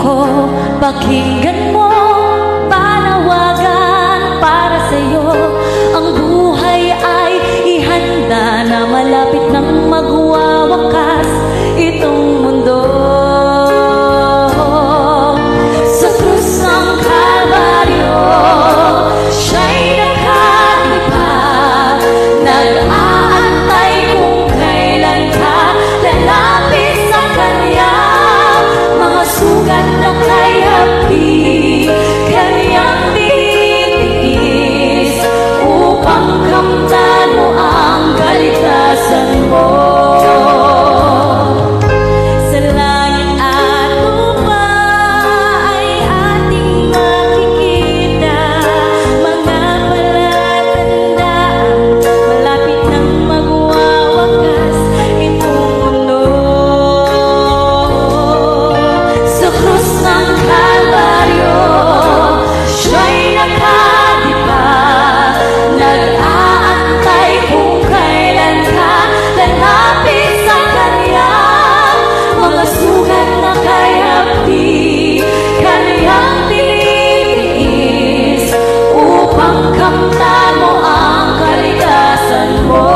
ko, pakinggan mo, panawagan para sa'yo. Ang buhay ay ihanda na malapit nang magwawakas itong mundo. Sa krus ng Kalbaryo, siya'y nakalipa, nag-aantay kung kailan ka lalapit sa Kanya. Mga sugat na kay hapi, Kanyang titiis, upang kamtan mo ang kaligtasan mo. Sa langit at lupa ay ating makikita mga palatandaan, malapit nang magwawakas itong mundo. Sa krus ng Kalbaryo, siya'y nakadipa, nag-aantay kung kailan ka lalapit sa Kanya. Mga sugat na kay hapi, Kanyang titiis, upang kamtan mo ang kaligtasan mo.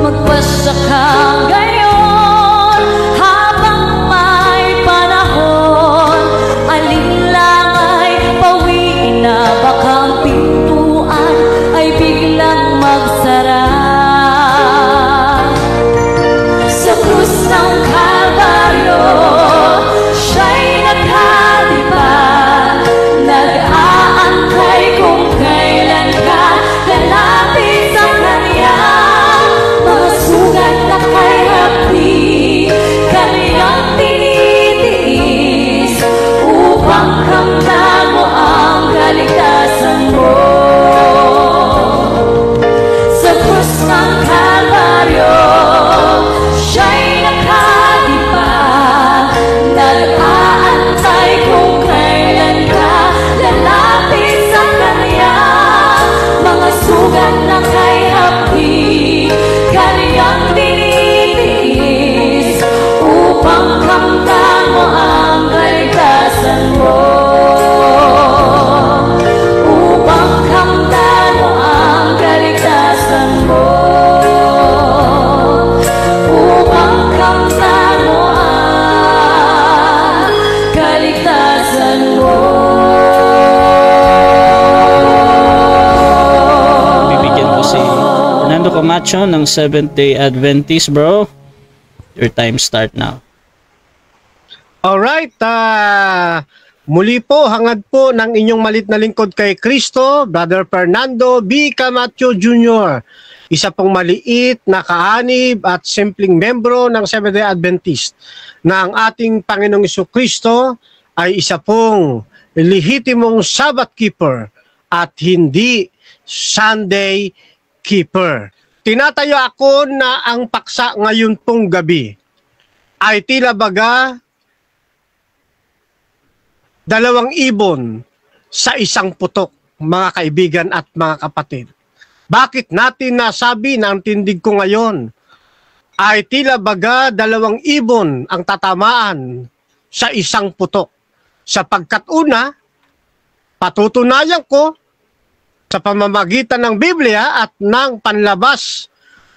Magpasa ka ngayon habang may panahon, alinlang ay pawiin na, baka ang pintuan ay biglang magsara. Sa krus ng Kalbaryo, siya'y nakadipa, nag-aantay kung kailan ka lalapit sa Kanya. Mga sugat na kay hapi, Kanyang tinitiis, upang kamtan mo ang kaligtasan mo. Sa krus ng Kalbaryo, siya'y nakadipa, nag-aantay kung kailan ka lalapit sa Kanya. Mga sugat na kay hapi, Kanyang tinitiis, upang kamtan mo ang kaligtasan mo. Upang kamtan mo ang kaligtasan mo. Upang kamtan mo ang kaligtasan mo. Bibigyan ko si Fernando Camacho ng Seventh-day Adventist, bro. Your time start now. Alright, muli po, hangad po ng inyong malit na lingkod kay Kristo, Brother Fernando B. Camacho Jr., isa pong maliit na kaanib at simpleng membro ng Seventh-day Adventist, na ang ating Panginoong Jesucristo ay isa pong lehitimong Sabbath keeper at hindi Sunday keeper. Tinatayo ako na ang paksa ngayon pong gabi ay tila baga 2 ibon sa isang putok, mga kaibigan at mga kapatid. Bakit natin nasabi na ang tindig ko ngayon ay tila baga 2 ibon ang tatamaan sa isang putok? Sapagkat una, patutunayan ko sa pamamagitan ng Biblia at ng panlabas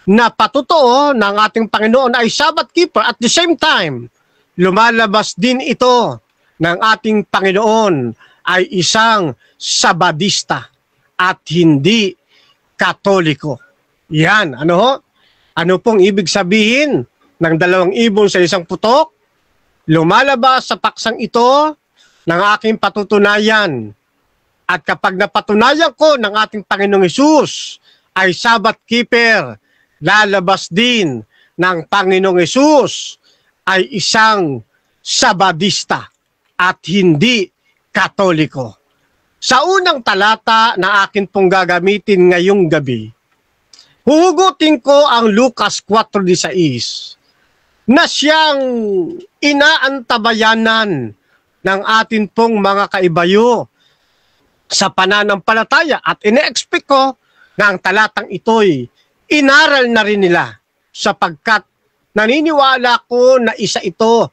na patotoo ng ating Panginoon ay Sabbath keeper. At the same time, lumalabas din ito ng ating Panginoon ay isang Sabadista at hindi Katoliko. Yan, ano ho? Ano pong ibig sabihin ng 2 ibon sa isang putok? Lumalabas sa paksang ito ng aking patutunayan. At kapag napatunayan ko ng ating Panginoong Hesus ay Sabbath keeper, lalabas din ng Panginoong Hesus ay isang Sabadista at hindi Katoliko. Sa unang talata na akin pong gagamitin ngayong gabi, huhugutin ko ang Lucas 4:16 na siyang inaantabayanan ng atin pong mga kaibayo sa pananampalataya, at ine-expect ko na ang talatang ito'y inaral na rin nila sapagkat naniniwala ko na isa ito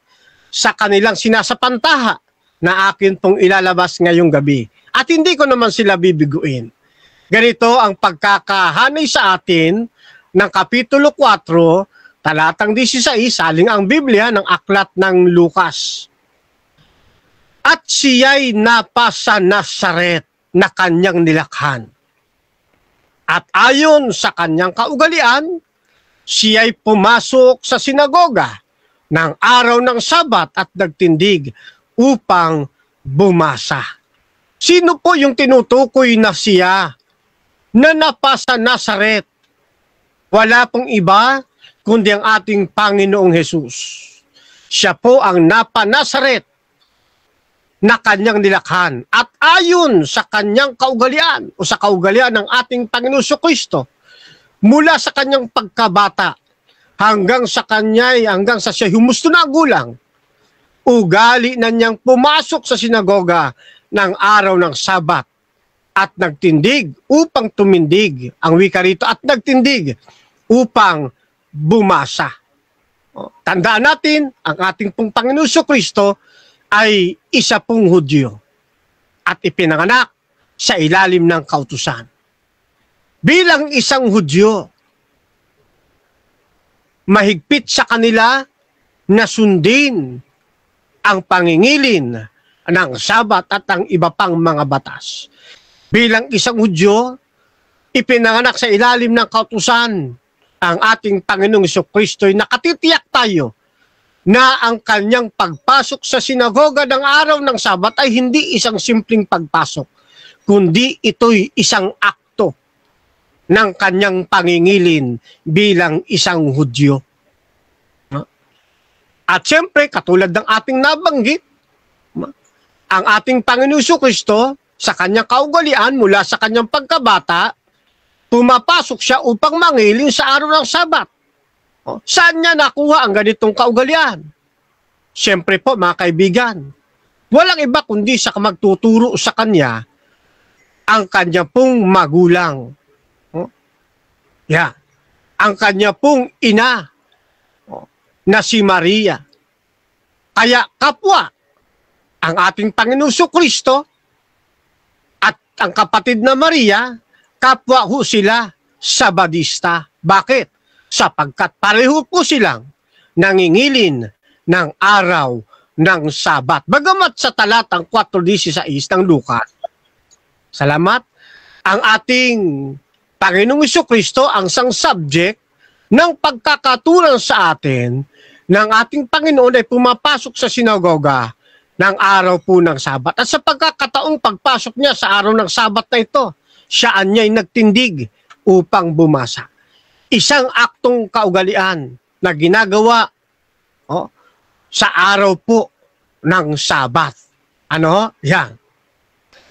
sa kanilang sinasapantaha na akin pong ilalabas ngayong gabi. At hindi ko naman sila bibiguin. Ganito ang pagkakahanay sa atin ng Kapitulo 4, talatang 16, saling ang Biblia ng aklat ng Lucas. At siya'y napasa Nazaret na kanyang nilakhan. At ayon sa kanyang kaugalian, siya'y pumasok sa sinagoga ng araw ng Sabat at nagtindig upang bumasa. Sino po yung tinutukoy na siya na napasa Nazaret? Wala pong iba kundi ang ating Panginoong Hesus. Siya po ang napa Nazaret na kanyang nilakhan. At ayon sa kanyang kaugalian o sa kaugalian ng ating Panginoon Kristo, mula sa kanyang pagkabata hanggang sa siya humusto na gulang, ugali na niyang pumasok sa sinagoga ng araw ng Sabat at nagtindig upang tumindig, ang wika rito, at nagtindig upang bumasa. Tandaan natin, ang ating pong Panginoon Kristo ay isa pong Hudyo at ipinanganak sa ilalim ng kautusan. Bilang isang Hudyo, mahigpit sa kanila na sundin ang pangingilin ng Sabat at ang iba pang mga batas. Bilang isang Hudyo, ipinanganak sa ilalim ng kautusan ang ating Panginoong Jesucristo ay nakatitiyak tayo na ang kanyang pagpasok sa sinagoga ng araw ng Sabat ay hindi isang simpleng pagpasok, kundi ito'y isang akto ng kanyang pangingilin bilang isang Hudyo. At siyempre, katulad ng ating nabanggit, ang ating Panginoon Jesucristo sa kanyang kaugalian mula sa kanyang pagkabata, pumapasok siya upang mangilin sa araw ng Sabat. Saan niya nakuha ang ganitong kaugalian? Siyempre po mga kaibigan, walang iba kundi sa magtuturo sa kanya ang kanya pong magulang. Ang kanya pong ina na si Maria. Kaya kapwa ang ating Panginoon Jesucristo at ang kapatid na Maria, kapwa ho sila Sabadista. Bakit? Sapagkat pareho po silang nangingilin ng araw ng Sabat. Bagamat sa talatang 4:16 ng Lucas, salamat, ang ating Panginoong Jesucristo ang isang subject ng pagkakaturan sa atin ng ating Panginoon ay pumapasok sa sinagoga ng araw po ng Sabat. At sa pagkakataong pagpasok niya sa araw ng Sabat na ito, siyaan niya'y nagtindig upang bumasa. Isang aktong kaugalian na ginagawa sa araw po ng Sabat. Yan.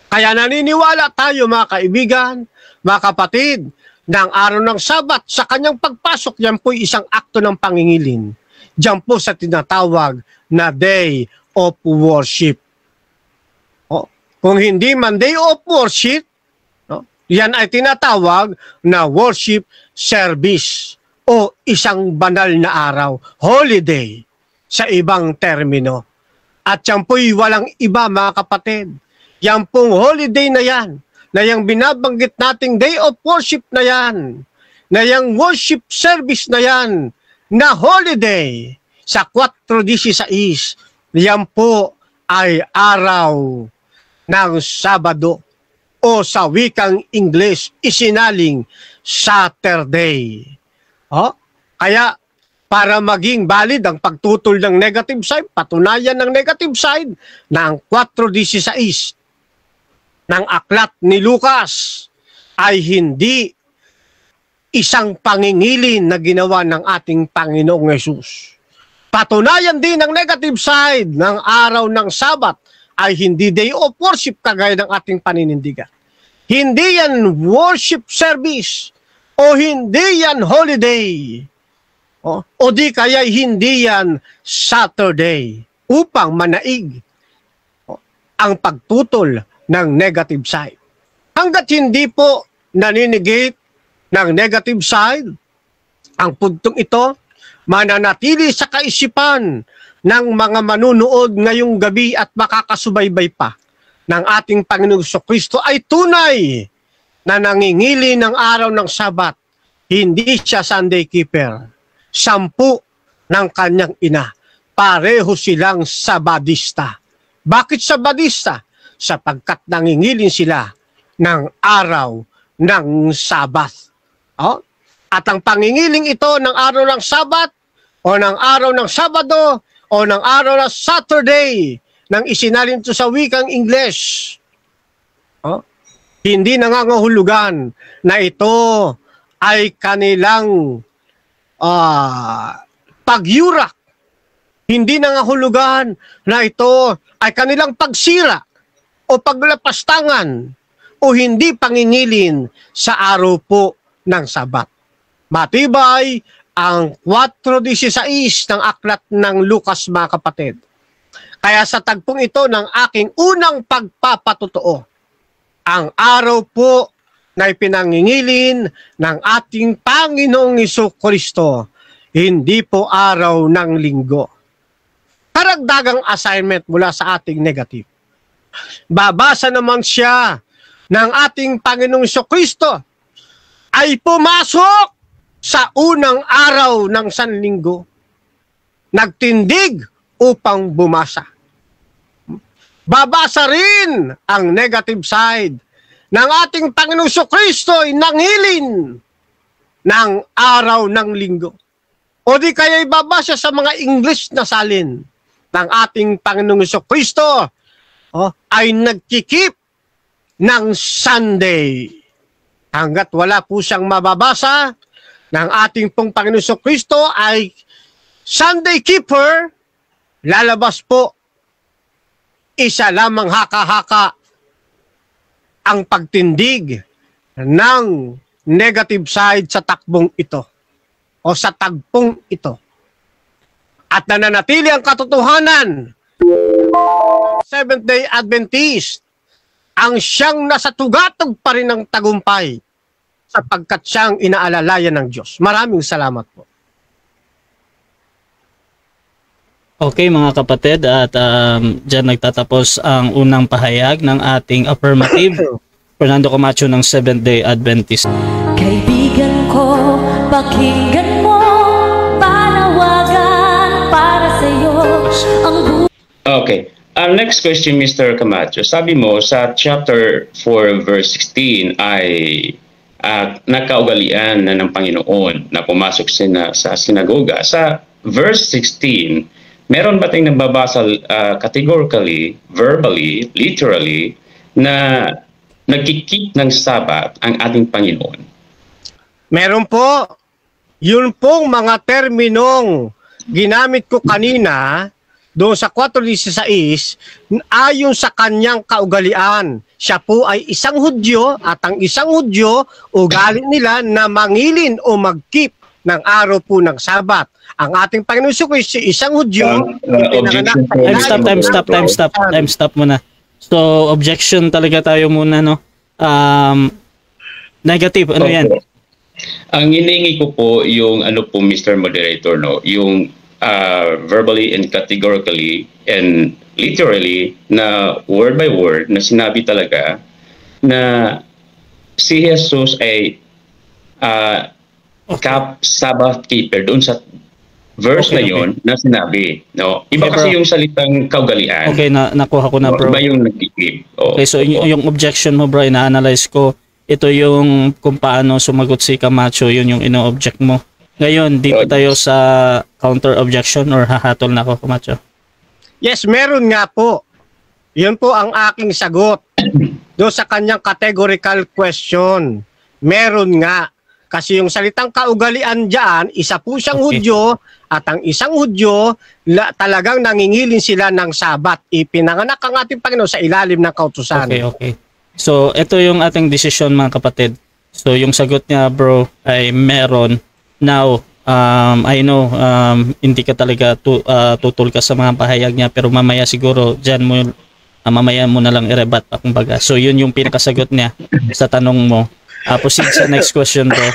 Kaya naniniwala tayo mga kaibigan, mga kapatid, na ang araw ng Sabat sa kanyang pagpasok, yan po isang akto ng pangingilin. Diyan po sa tinatawag na Day of Worship. Kung hindi man Day of Worship, yan ay tinatawag na worship service o isang banal na araw, holiday sa ibang termino. At yan po'y walang iba mga kapatid. Yan pong holiday na yan, na yung binabanggit nating day of worship na yan, na yung worship service na yan, na holiday sa 4:16, yan po ay araw ng Sabado o sa wikang Ingles, isinaling Saturday. Kaya para maging valid ang pagtutol ng negative side, patunayan ng negative side na ang 4:16 ng aklat ni Lucas ay hindi isang pangingilin na ginawa ng ating Panginoong Hesus. Patunayan din ng negative side ng araw ng Sabat ay hindi day of worship kagaya ng ating paninindigan. Hindi yan worship service o hindi yan holiday o di kaya hindi yan Saturday upang manaig ang pagtutol ng negative side. Hanggat hindi po naninigit ng negative side ang puntong ito, mananatili sa kaisipan ng mga manunood ngayong gabi at makakasubaybay pa ng ating Panginoong Kristo ay tunay na nangingili ng araw ng Sabat. Hindi siya Sunday keeper. 10 ng kanyang ina. Pareho silang Sabadista. Bakit Sabadista? Sapagkat nangingilin sila ng araw ng Sabat. Oh? At ang pangingiling ito ng araw ng Sabat o ng araw ng Sabado o ng araw ng Saturday nang isinalin ito sa wikang English. Oh? Hindi nangangahulugan na ito ay kanilang pagyurak. Hindi nangangahulugan na ito ay kanilang pagsira o paglapastangan o hindi pangingilin sa araw po ng Sabat. Matibay ang 4:16 ng aklat ng Lucas, mga kapatid. Kaya sa tagpong ito ng aking unang pagpapatotoo, ang araw po na ipinangingilin ng ating Panginoong Jesucristo, hindi po araw ng linggo. Karagdagang assignment mula sa ating negative. Babasa naman siya ng ating Panginoong Jesucristo ay pumasok sa unang araw ng Sanlinggo. Nagtindig upang bumasa. Babasa rin ang negative side ng ating Panginoong Jesucristo ay nangilin ng araw ng linggo. O di kaya ibabasa sa mga English na salin ng ating Panginoong Jesucristo ay nagkikip ng Sunday. Hanggat wala po siyang mababasa ng ating pong Panginoong Jesucristo ay Sunday keeper, lalabas po isa lamang haka-haka ang pagtindig ng negative side sa takbong ito o sa tagpong ito. At nananatili ang katotohanan, Seventh-day Adventist ang siyang nasa tugatog pa rin ng tagumpay sapagkat siyang inaalalayan ng Diyos. Maraming salamat po. Okay mga kapatid, at dyan nagtatapos ang unang pahayag ng ating affirmative. Fernando Camacho ng Seventh-day Adventist. Kaibigan ko, pakinggan mo, panawagan para sa iyo ang Okay. Next question, Mr. Camacho. Sabi mo sa chapter 4 verse 16 ay nakaugalian na ng Panginoon na pumasok sa sinagoga. Sa verse 16, meron ba tayong nababasa categorically, verbally, literally, na nagkikip ng Sabat ang ating Panginoon? Meron po. Yun pong mga terminong ginamit ko kanina doon sa 4:16, ayon sa kanyang kaugalian. Siya po ay isang Hudyo at ang isang Hudyo, ugali nila na mangilin o magkip ng araw po ng Sabat. Ang ating Panginoon Jesucristo, isang Hudyo, Time stop muna. So, objection talaga tayo muna, no? Negative, ano yan? Ang hiningi ko po yung Mr. Moderator, no? Yung verbally and categorically and literally na word by word na sinabi talaga na si Jesus ay Sabbath keeper doon sa verse na yon na sinabi, no? Iba kasi yung salitang kaugalian. Okay, nakuha ko na, bro. Iba yung nagkikip. Okay, so yung objection mo, bro, ina-analyze ko. Ito yung kung paano sumagot si Camacho, yun yung ino-object mo. Ngayon, dito tayo sa counter objection or hahatol na ako, Camacho? Yes, meron nga po. Yun po ang aking sagot. Doon sa kanyang categorical question. Meron nga. Kasi yung salitang kaugalian dyan, isa po siyang Hudyo at ang isang Hudyo, talagang nangingilin sila ng Sabat. Ipinanganak ang ating Panginoon sa ilalim ng kautusan. Okay. So, ito yung ating decision, mga kapatid. So, yung sagot niya, bro, ay meron. Now, I know hindi ka talaga tutul ka sa mga pahayag niya, pero mamaya siguro dyan mo mamaya mo na lang i-rebat pa kumbaga. So yun yung pinakasagot niya sa tanong mo. Proceed sa next question, bro.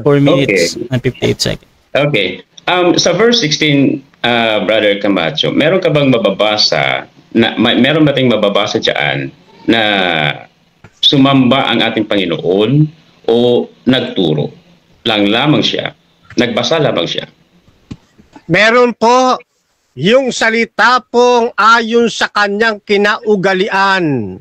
4 minutes and 58 seconds. Okay. Sa verse 16, Brother Camacho, meron ka bang mababasa, meron ba tayong mababasa dyan na sumamba ang ating Panginoon o nagturo lang lamang siya? Nagbasa lamang siya? Meron po yung salita pong ayon sa kanyang kinaugalian.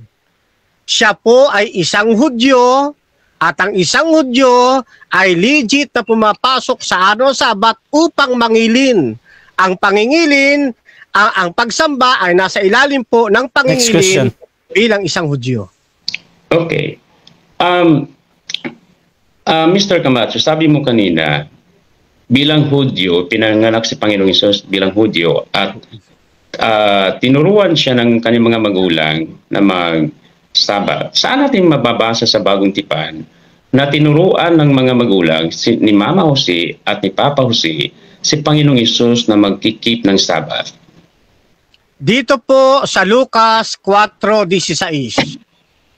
Siya po ay isang Hudyo at ang isang Hudyo ay legit na pumapasok sa araw Sabat upang mangilin. Ang pangingilin, ang pagsamba ay nasa ilalim po ng pangingilin bilang isang Hudyo. Okay. Mr. Camacho, sabi mo kanina, bilang Hudyo, pinanganak si Panginoong Hesus bilang Hudyo at tinuruan siya ng kanyang mga magulang na mag-Sabat. Saan natin mababasa sa Bagong Tipan na tinuruan ng mga magulang ni Mama Jose at ni Papa Jose si Panginoong Hesus na magkikip ng Sabat? Dito po sa Lucas 4:16.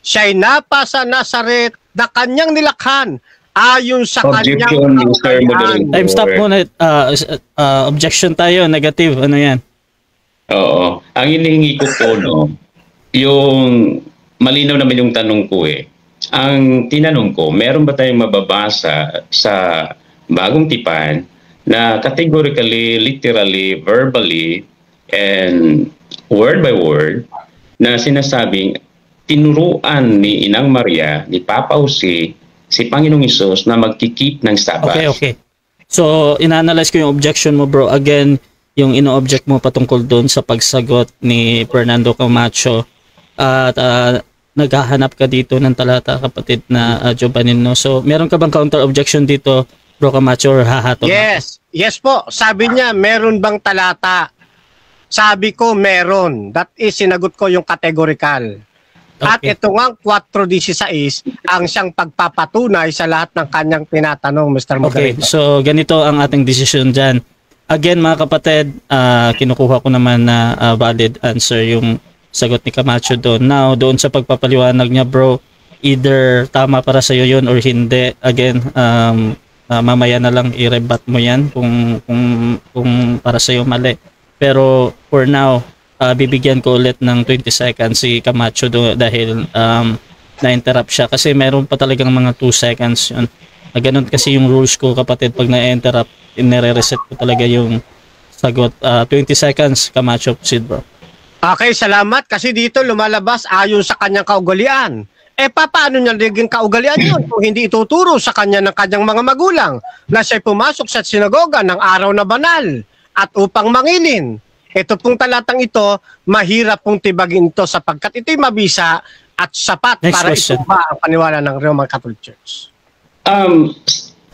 Siya'y napa sa Nazaret na kanyang nilakhan ayon sa kanyang kaugalian. Time stop muna. Objection tayo. Negative. Ano yan? Oo. Ang hinihingi ko po, yung malinaw naman yung tanong ko eh. Ang tinanong ko, meron ba tayong mababasa sa Bagong Tipan na categorically, literally, verbally, and word by word na sinasabing tinuruan ni Inang Maria, ni Papa Jose, si Panginoong Hesus na magkikip ng Sabat? Okay. So, ina-analyze ko yung objection mo, bro. Again, yung ino-object mo patungkol doon sa pagsagot ni Fernando Camacho at naghahanap ka dito ng talata, kapatid na Giovanni, no? So, meron ka bang counter-objection dito, bro Camacho, or hahatong? Yes po. Sabi niya, meron bang talata? Sabi ko, meron. That is, sinagot ko yung categorical. Okay. At ito nga, 4:16 ang siyang pagpapatunay sa lahat ng kanyang tinatanong, Mr. Moderator. Okay, so ganito ang ating decision dyan. Again, mga kapatid, kinukuha ko naman na valid answer yung sagot ni Camacho doon. Now, doon sa pagpapaliwanag niya, bro, either tama para sa iyo yun or hindi. Again, mamaya na lang i-rebut mo yan kung para sa iyo mali. Pero for now, bibigyan ko ulit ng 20 seconds si Camacho dahil na-interrupt siya kasi meron pa talagang mga 2 seconds yun. Ganun kasi yung rules ko, kapatid, pag na-interrupt, nire-reset ko talaga yung sagot. 20 seconds, Camacho, proceed, bro. Okay, salamat kasi dito lumalabas ayon sa kanyang kaugalian. Paano niya naging kaugalian yun kung hindi ituturo sa kanya ng kanyang mga magulang na siya'y pumasok sa sinagoga ng araw na banal at upang mangilin? Ito pong talatang ito, mahirap pong tibagin ito sapagkat ito'y mabisa at sapat Next para question. ituba ang paniwala ng Roman Catholic Church.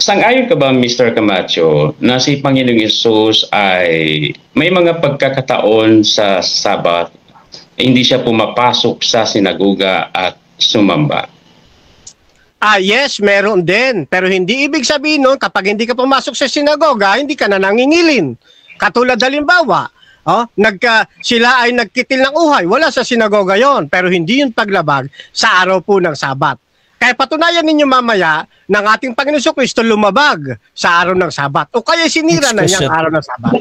Sang-ayon ka ba, Mr. Camacho, na si Panginoong Hesus ay may mga pagkakataon sa Sabat, hindi siya pumapasok sa sinagoga at sumamba? Yes, meron din. Pero hindi ibig sabihin nun, kapag hindi ka pumasok sa sinagoga, hindi ka na nangingilin. Katulad halimbawa, sila ay nagkitil ng uhay. Wala sa sinagoga yon, pero hindi yun paglabag sa araw po ng Sabat. Kaya patunayan ninyo mamaya ng ating Panginoon Kristo lumabag sa araw ng Sabat. O kaya sinira na niya ang araw ng Sabat.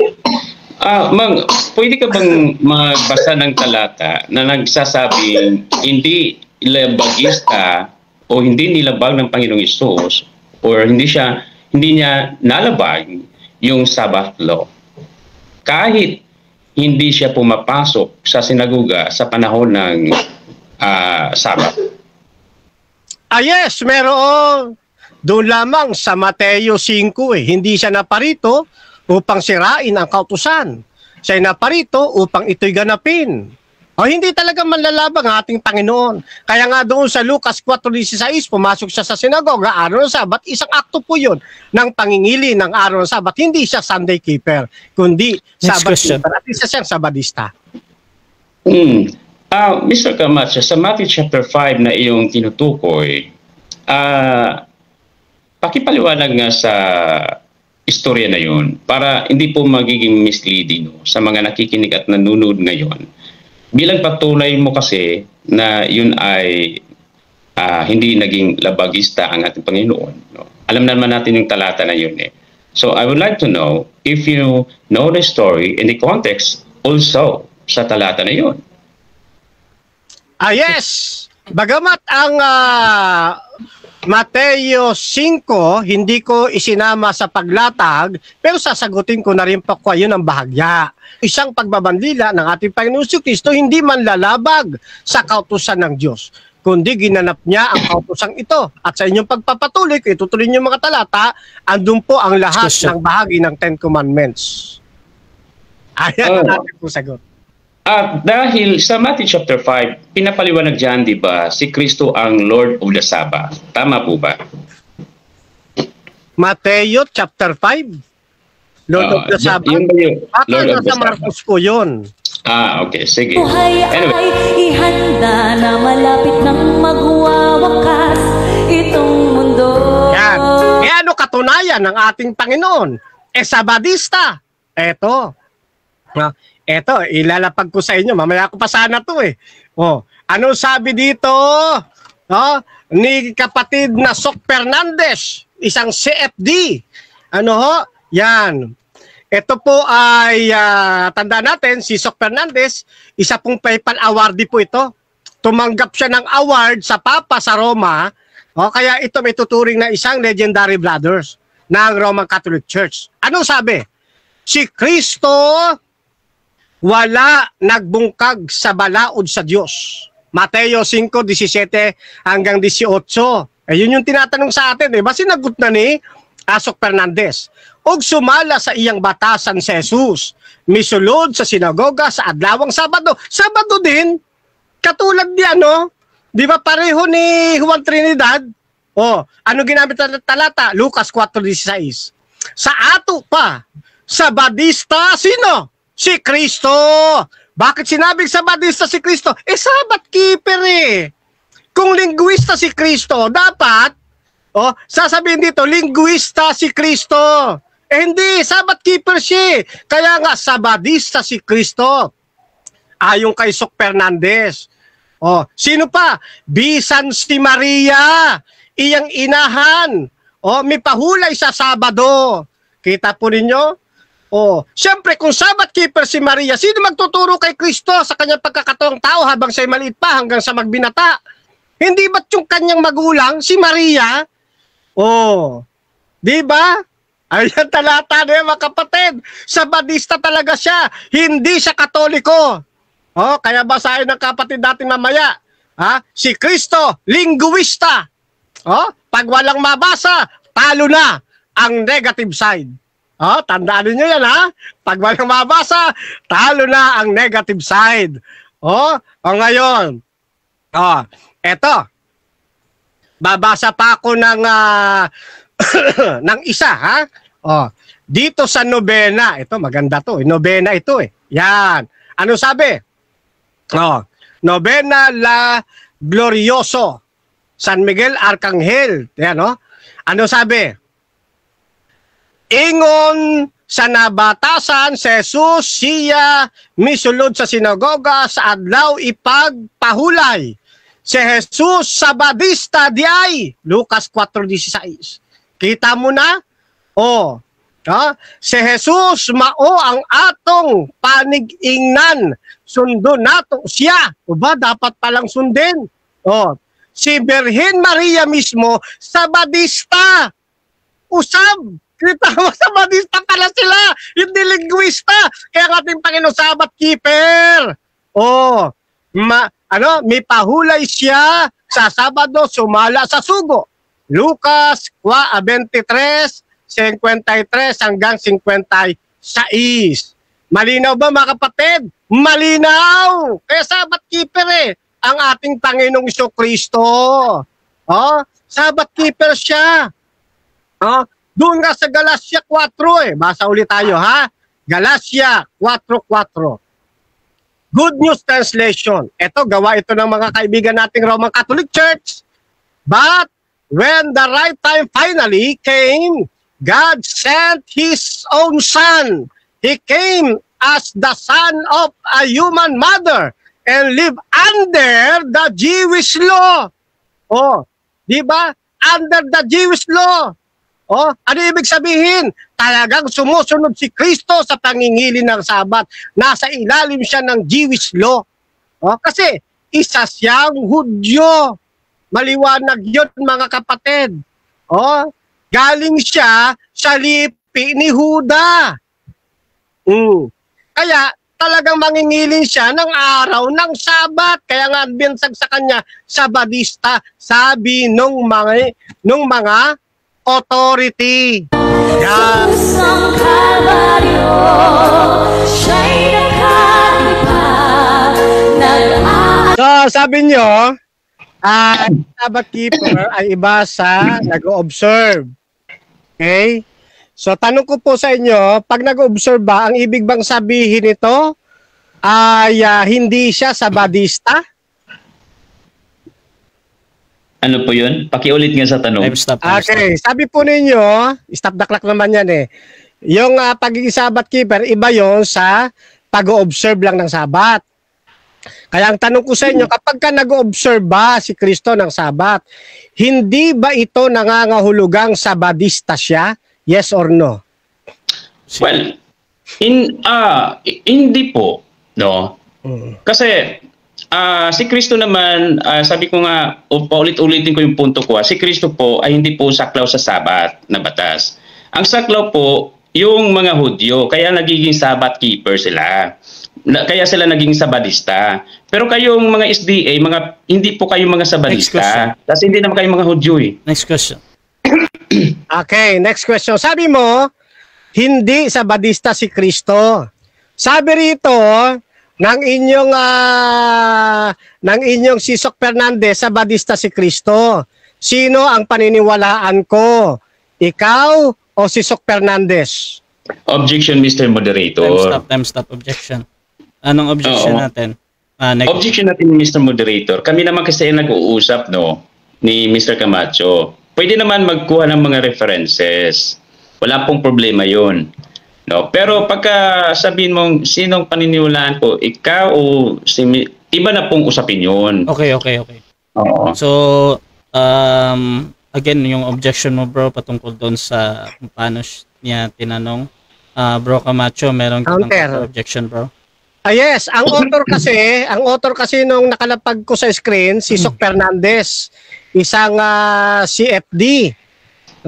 Mang, pwede ka bang magbasa ng talata na nagsasabing hindi labagista o hindi nilabag ng Panginoong Hesus or hindi niya nalabag yung Sabbath law kahit hindi siya pumapasok sa sinagoga sa panahon ng Sabbath? Yes, meron. Doon lamang sa Mateo 5 hindi siya naparito upang sirain ang kautusan. Siya ay naparito upang ito'y ganapin. Hindi talaga manlalabag ang ating Panginoon. Kaya nga doon sa Lucas 4:16, pumasok siya sa sinagoga, araw ng Sabat, isang akto po yun ng pangingili ng araw ng Sabat. Hindi siya Sunday keeper, kundi Sabat keeper. At isa siyang Sabadista. Mr. Camacho, sa Matthew chapter 5 na iyong tinutukoy, pakipaliwanag nga sa istorya na yun para hindi po magiging misleading sa mga nakikinig at nanonood ngayon. Bilang patunay mo kasi na yun ay hindi naging labagista ang ating Panginoon. Alam naman natin yung talata na yun . So I would like to know if you know the story in the context also sa talata na yun. Yes. Bagamat ang Mateo 5, hindi ko isinama sa paglatag, pero sasagutin ko na rin po kayo ng bahagya. Isang pagbabandila ng ating Panginoon Kristo hindi man lalabag sa kautusan ng Diyos, kundi ginanap niya ang kautosang ito. At sa inyong pagpapatuloy, kung itutuloy niyo mga talata, andun po ang lahat ng bahagi ng Ten Commandments. Ayan ang ating po sagot. At dahil sa Matthew chapter 5, pinapaliwanag dyan, di ba, si Kristo ang Lord of the Sabbath. Tama po ba? Mateo chapter 5, Lord of the Sabbath. Yun ba yun? Lord of the Sa Marcos po yun. Okay, sige. Buhay Anyway. ay ihanda na malapit nang magwawakas itong mundo. Yan. Ano katunayan ng ating Panginoon? Sabadista. Eto, ilalapag ko sa inyo. Mamaya ko pa sana to eh. Ano sabi dito? Ni kapatid na Sok Fernandez, isang CFD. Yan. Ito po ay tanda natin, si Sok Fernandez, isa pong PayPal awardee po ito. Tumanggap siya ng award sa Papa sa Roma. Kaya ito may tuturing na isang legendary brothers ng Roman Catholic Church. Anong sabi? Si Kristo wala nagbungkag sa balaod sa Diyos. Mateo 5:17 hanggang 18. Yun yung tinatanong sa atin. Sinagot na ni Sok Fernandez. Og sumala sa iyang batasan si Jesus, misulod sa sinagoga sa adlawang Sabado. Sabado din, katulad ni di ba pareho ni Juan Trinidad? Ano ginamit na talata? Lucas 4:16. Sa ato pa, Sabadista, sino? Si Kristo. Bakit sinabing Sabadista si Kristo? Sabbath keeper eh. Kung linguista si Kristo, dapat, sasabihin dito, linguista si Kristo. Hindi, Sabbath keeper siya. Kaya nga, Sabadista si Kristo. Ayon kay Sok Fernandez. Sino pa? Bisan si Maria, iyang inahan. May pahulay sa Sabado. Kita po ninyo? Siyempre kung Sabbath keeper si Maria, sino magtuturo kay Kristo sa kanyang pagkakataong tao habang siya'y maliit pa hanggang sa magbinata? Hindi ba't yung kanyang magulang, si Maria? Di ba? Ayan talata na mga kapatid. Sabadista talaga siya. Hindi siya Katoliko. Kaya basahin ng kapatid natin mamaya. Si Kristo, linguista. Pag walang mabasa, talo na ang negative side. Tandaan niyo yan Pag walang mabasa, talo na ang negative side. Ngayon. Eto. Babasa pa ako ng ng isa dito sa nobena. Ito maganda to. Nobena ito eh. Yan. Ano sabi? Nobena la Glorioso. San Miguel Arcangel. Yan Ano sabi? Ingon sa nabatasan si Jesus siya misulod sa sinagoga sa adlaw ipagpahulay. Si Jesus Sabadista diay. Lucas 4:16. Kita mo na? Si Jesus mao ang atong panig-ingnan. Sundo nato siya. Dapat palang sundin. Si Birhen Maria mismo Sabadista. Usab. Kita mo, Sabadista pala sila, hindi linguista. Kaya ang ating Panginoon, Sabbath keeper. May pahulay siya sa Sabado, sumala sa sugo. Lucas 23:53 hanggang 56. Malinaw ba mga kapatid? Malinaw! Kaya Sabbath keeper ang ating Panginoong Kristo. Sabbath keeper siya. Doon nga sa Galatia 4 Basa ulit tayo Galatia 4:4. Good News Translation. Ito, gawa ito ng mga kaibigan nating Roman Catholic Church. But when the right time finally came, God sent His own Son. He came as the son of a human mother and lived under the Jewish law. Di ba? Under the Jewish law. Oh, ano ibig sabihin? Talagang sumusunod si Kristo sa pangingili ng Sabat. Nasa ilalim siya ng Jewish law. Oh, kasi isa siyang Hudyo. Maliwanag yun, mga kapatid. Oh, galing siya sa lipi ni Huda. Kaya talagang mangingilin siya ng araw ng Sabat. Kaya nga binsag sa kanya, Sabadista, sabi nung mga authority. Yan. Pusong Kalbaryo, siya'y nakalipa, So, sabi nyo, Sabbath keeper ay iba sa nag-observe. Okay? So, tanong ko po sa inyo, pag nag-observe ba, ang ibig bang sabihin nito ay hindi siya Sabadista? Ano po yun? Pakiulit nga sa tanong. Time stop. Okay, sabi po ninyo, stop the clock naman yan eh. Yung pagiging Sabbath keeper, iba yon sa pag-observe lang ng Sabat. Kaya ang tanong ko sa inyo, kapag ka nag-observe ba si Kristo ng Sabat, hindi ba ito nangangahulugang Sabadista siya? Yes or no? Well, hindi po, no? Kasi si Kristo naman, sabi ko nga, paulit-ulitin ko yung punto ko, si Kristo po ay hindi po saklaw sa Sabat na batas. Ang saklaw po, yung mga Hudyo, kaya nagiging Sabbath keeper sila. Kaya sila naging Sabadista. Pero kayong mga SDA, hindi po kayo mga Sabadista. Kasi hindi naman kayo mga Hudyo eh. Next question. Okay, next question. Sabi mo, hindi Sabadista si Kristo. Sabi rito, ng inyong si Sok Fernandez, Sabadista si Kristo. Sino ang paniniwalaan ko? Ikaw o si Sok Fernandez? Objection, Mr. Moderator. Time stop. Objection. Anong objection natin? Objection natin, Mr. Moderator. Kami naman kasi nag-uusap, no, ni Mr. Camacho. Pwede naman magkuha ng mga references. Wala pong problema yun. No? Pero pagka sabihin mong sinong paniniwalaan ko, ikaw o iba na pong usapin yun. Okay. Oo. So, again, yung objection mo, bro, patungkol doon sa kung paano niya tinanong. Bro Camacho, meron ka Counter. objection, bro? Yes, ang author kasi nung nakalapag ko sa screen, si Sok Fernandez, isang CFD,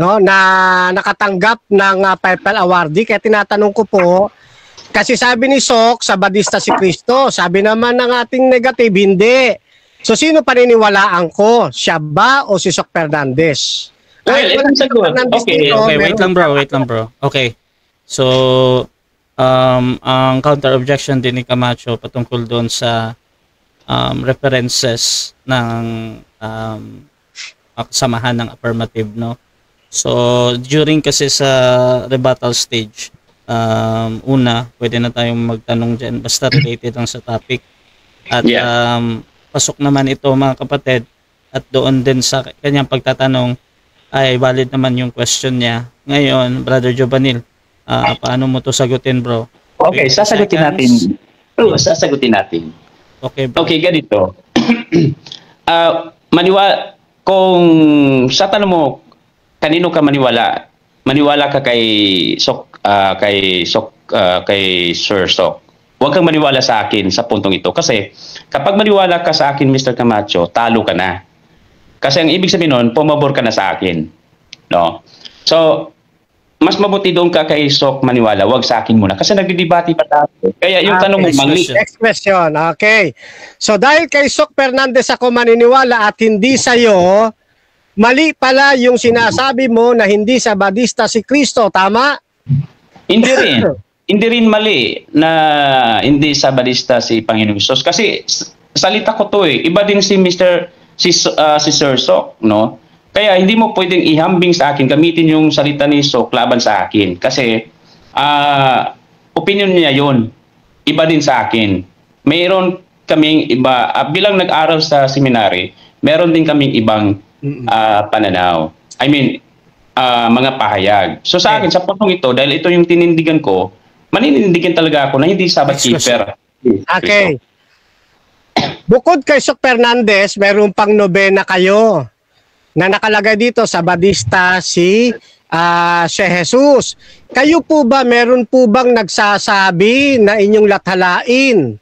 no, na nakatanggap ng Papal Awardee. Kaya tinatanong ko po, kasi sabi ni Sok, Sabadista si Kristo, sabi naman ng ating negative, hindi. So sino paniniwalaan ko? Siya ba o si Sok Fernandez? Well, itong sagot. Okay, wait lang bro. Okay. So, ang counter objection din ni Camacho patungkol doon sa references ng kasamahan ng affirmative, no? So, during kasi sa rebuttal stage, una, pwede na tayong magtanong dyan, basta related lang sa topic. At pasok naman ito, mga kapatid, at doon din sa kanyang pagtatanong, ay valid naman yung question niya. Ngayon, Brother Jobanil, paano mo to sagutin, bro? Okay, sasagutin natin. Sasagutin natin. Okay, bro. Okay, ganito. Kung sa tanong mo, kanino ka maniwala? Maniwala ka kay Sir Sok. Huwag kang maniwala sa akin sa puntong ito. Kasi kapag maniwala ka sa akin, Mr. Camacho, talo ka na. Kasi ang ibig sabihin nun, pumabor ka na sa akin. No? So, mas mabuti doon ka kay Sok maniwala, wag sa akin muna. Kasi nagdidebate pa tayo. Kaya yung tanong mo, mali. Next question. Okay. So, dahil kay Sok Fernandez ako maniniwala at hindi sa'yo, mali pala yung sinasabi mo na hindi Sabadista si Kristo. Tama? Hindi rin. Hindi rin mali na hindi Sabadista si Panginoong Hesus. Kasi salita ko to eh. Iba din si Sir Sok, no? Kaya hindi mo pwedeng ihambing sa akin, gamitin yung salita ni Sok laban sa akin. Kasi opinion niya yun. Iba din sa akin. Mayroon kaming iba, bilang nag-aral sa seminary, meron din kaming ibang pananaw. I mean, mga pahayag. So sa akin, sa puntong ito, dahil ito yung tinindigan ko, maninindigan talaga ako na hindi Sabbath keeper. Okay. Bukod kay Sok Fernandez, meron pang nobena kayo na nakalagay dito, Sabadista si si Jesus. Kayo po ba, meron po bang nagsasabi na inyong lathalain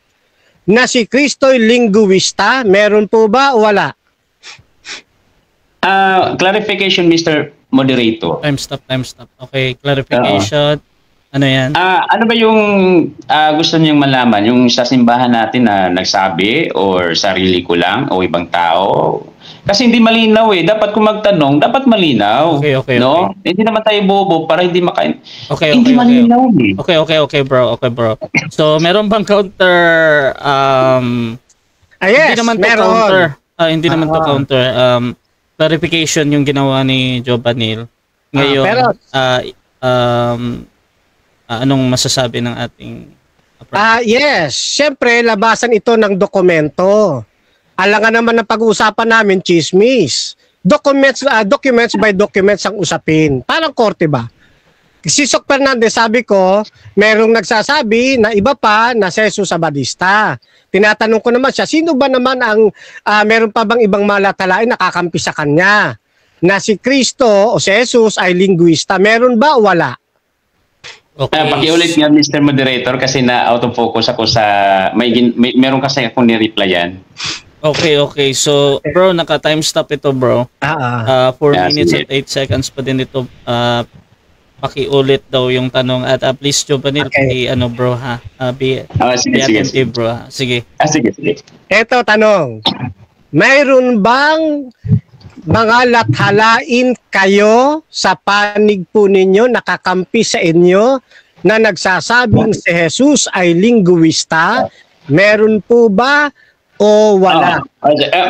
na si Kristo'y linguista? Meron po ba o wala? Clarification, Mr. Moderator. Time stop. Okay, clarification. Ano yan? Ano ba yung gusto niyong malaman? Yung sa simbahan natin na nagsabi or sarili ko lang o ibang tao? Kasi hindi malinaw eh. Dapat kung magtanong, dapat malinaw. Okay. No? Hindi naman tayo bobo para hindi makain. Okay. Hindi malinaw eh. Okay, bro. So, meron bang counter Yes, hindi naman to meron. counter. Hindi naman to counter. Clarification yung ginawa ni Jobanil. Ngayon, pero- anong masasabi ng ating Yes, siyempre labasan ito ng dokumento. Alangan naman ng pag-uusapan namin, chismis. Documents by documents ang usapin. Parang korte ba? Si Sok Fernandez, sabi ko, merong nagsasabi na iba pa na si Jesus Abadista. Tinatanong ko naman siya, sino ba naman ang meron pa bang ibang malatalain nakakampi sa kanya? Na si Kristo o si Jesus ay linguista. Meron ba o wala? Okay. Pakiulit nga, Mr. Moderator, kasi na out of focus ako sa meron kasi akong ni-replyan. Okay. So, bro, naka-time stop ito, bro. 4 minutes sige. at 8 seconds pa din ito. Pakiulit daw yung tanong at please, Jobanil, bro, ha? Be Sige. attentive, bro, ha? Sige. Sige. Eto tanong, mayroon bang mga lathalain kayo sa panig po ninyo, nakakampi sa inyo, na nagsasabing si Jesus ay linguista? Meron po ba o wala?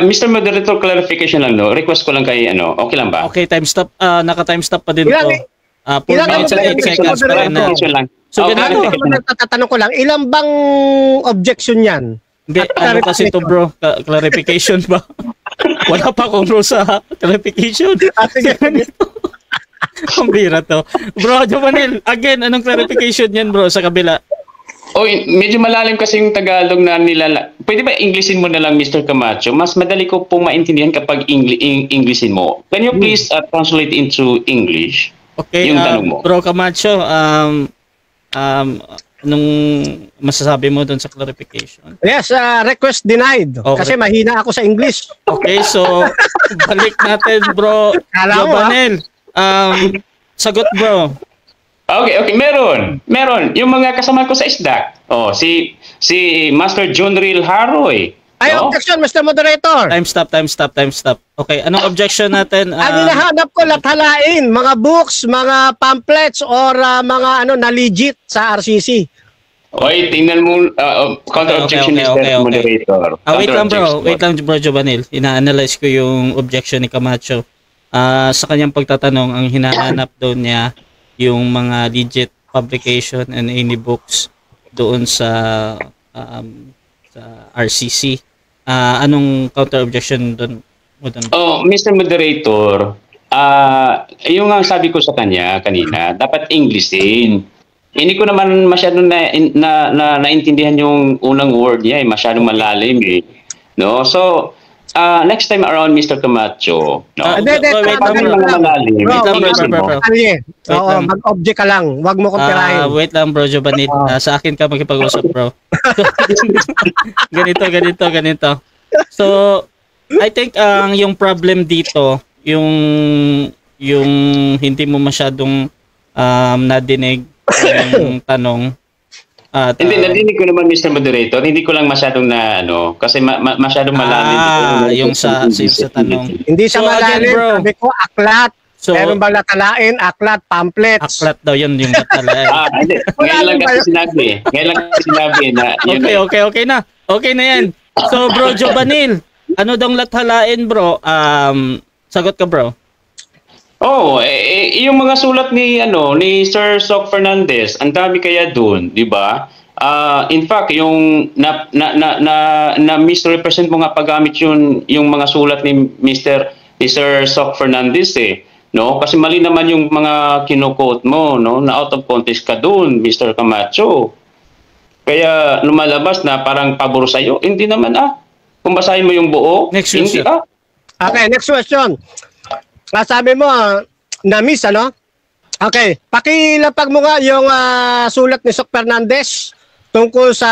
Mr. Moderator, clarification lang, no? Request ko lang kay, okay lang ba? Okay, time stop. Naka-time stop pa din Ilang- ito. 4 minutes at 8 seconds pa rin na. Clarification lang. So, ganito. Tatanong ko lang, ilan bang objection yan? Hindi, kasi ito, bro. Clarification ba? Wala pa akong bro sa clarification. Sige. Ang bira to. Bro, Jobanil, again, anong clarification yan, bro, sa kabila? Medyo malalim kasi yung Tagalog na Pwede ba Englishin mo na lang, Mr. Camacho? Mas madali ko pong maintindihan kapag Englishin mo. Can you please translate into English? Okay, Yung tanong mo. Bro Camacho, anong masasabi mo doon sa clarification? Yes, request denied. Okay. Kasi mahina ako sa English. Okay, so balik natin, bro. Kala mo, Jobanil, sagot, bro. Okay, meron. Yung mga kasama ko sa isda. Si Master John Real Haroy. Ay, no? objection, Mr. Moderator. Time stop. Okay, anong objection natin? Ang hinahanap ko lathalain, mga books, mga pamphlets, or mga na legit sa RCC. Tingnan mo, counter-objection, Okay. Mr. Moderator. Wait lang, bro Jobanil. Ina-analyze ko yung objection ni Camacho. Sa kanyang pagtatanong, ang hinahanap daw niya yung mga legit publication and any books doon sa RCC. Anong counter-objection doon? Mr. Moderator, yung nga sabi ko sa kanya kanina, dapat Englishin. Hindi ko naman masyadong naintindihan yung unang word niya, masyadong malalim eh. No? So, next time around, Mr. Camacho, no? Oo, mag-object ka lang. Huwag mo kong tirahin. Wait lang, bro Jobanil. Sa akin ka makipag-usap, bro. ganito. So, I think yung problem dito, yung hindi mo masyadong nadinig yung tanong. At, Hindi, nadinig ko naman, Mr. Moderator. Hindi ko lang masyadong kasi masyadong malalim. yung sa tanong. Hindi siya So, again, malalim. bro. Sabi ko, aklat. So, Meron ba lathalain, aklat, pamphlets? aklat daw yun yung natala. Hindi. Ngayon lang kasi sinabi na yun. Okay na. Okay na yan. So, bro Jobanil, ano daw lathalain, bro? Sagot ka, bro. Yung mga sulat ni Sir Sok Fernandez, ang dami kaya doon, 'di ba? In fact, yung na misrepresent mo nga paggamit yung mga sulat ni Sir Sok Fernandez no? Kasi mali naman yung mga kino-quote mo, no? Na out of context ka doon, Mr. Camacho. Kaya lumalabas na parang pabor sa iyo. Hindi naman Kung basahin mo yung buo, Next Okay, next question. Sabi mo, na-miss, Okay, pakilapag mo nga yung sulat ni Sok Fernandez tungkol sa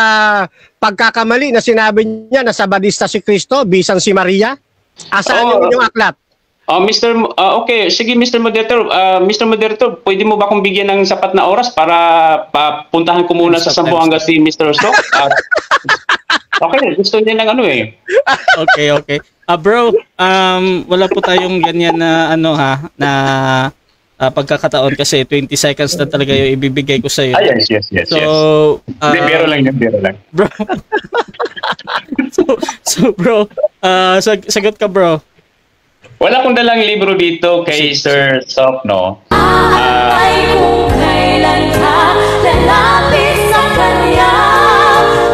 pagkakamali na sinabi niya na sabadista si Kristo, bisan si Maria. Asaan yung aklat? Okay, sige Mr. Moderator. Mr. Moderator, pwede mo ba akong bigyan ng sapat na oras para papuntahan ko muna sa Zamboanga si Mr. Sok? Okay, gusto niya ng ano eh. Okay. Bro, wala po tayong ganyan na pagkakataon kasi 20 seconds na talaga yung ibibigay ko sa iyo. Yes. So, biro lang. Bro. so bro, sagot ka bro. Wala akong dalang libro dito kay Sir Sok, no? Ay kung kailan ka lalapit sa kanya,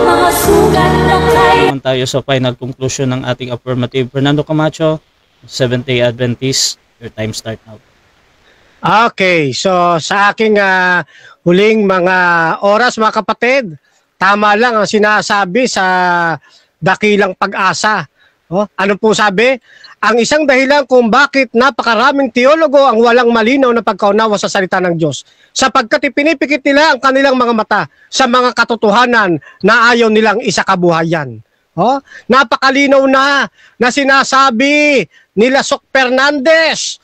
mga sugat na kay Naman tayo sa final conclusion ng ating affirmative. Fernando Camacho, Seventh-day Adventist, your time start now. Okay, so sa aking huling mga oras mga kapatid, tama lang ang sinasabi sa Dakilang Pag-asa. Ano po sabi? Ang isang dahilan kung bakit napakaraming teologo ang walang malinaw na pagkaunawa sa salita ng Diyos, sapagkat ipinipikit nila ang kanilang mga mata sa mga katotohanan na ayaw nilang isakabuhayan. Napakalinaw na sinasabi nila Sok Fernandez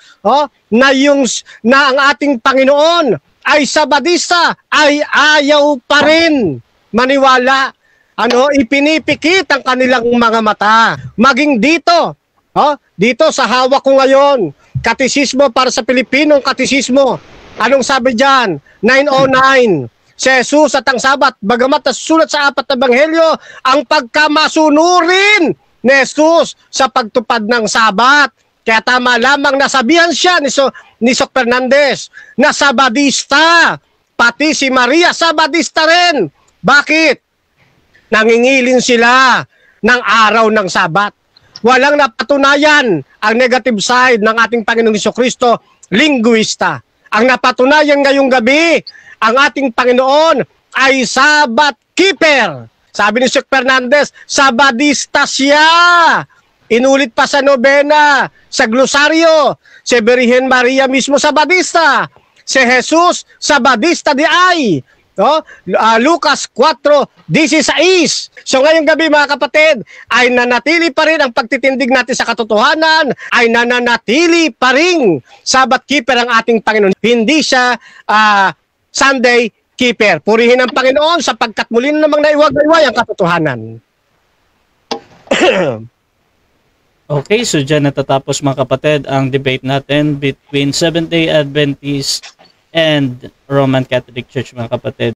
na ang ating Panginoon ay sabadista, ay ayaw pa rin maniwala. Ipinipikit ang kanilang mga mata. Maging dito, dito sa hawak ko ngayon, Katisismo para sa Pilipinong Katisismo. Anong sabi diyan? 909. Si Jesus at ang Sabat, bagamat nasusulat sa 4 na Ebanghelyo, ang pagkamasunurin ni Jesus sa pagtupad ng Sabat. Kaya tama lamang nasabihan siya ni Sok Fernandez na sabadista. Pati si Maria sabadista rin. Bakit? Nangingilin sila ng araw ng Sabat. Walang napatunayan ang negative side ng ating Panginoong Jesucristo, linguista. Ang napatunayan ngayong gabi, ang ating Panginoon ay Sabat keeper. Sabi ni Sok Fernandez, sabadista siya. Inulit pa sa nobena, sa glosaryo, si Birhen Maria mismo sabadista. Si Jesus, sabadista di ay. Lucas 4:16. So ngayong gabi mga kapatid, ay nanatili pa rin ang pagtitindig natin sa katotohanan, ay nananatili pa rin Sabat keeper ang ating Panginoon. Hindi siya Sunday keeper. Purihin ang Panginoon sapagkat muli na namang naiwag-iway ang katotohanan. Okay, so dyan natatapos mga kapatid ang debate natin between Seventh-day Adventist and Roman Catholic Church mga kapatid.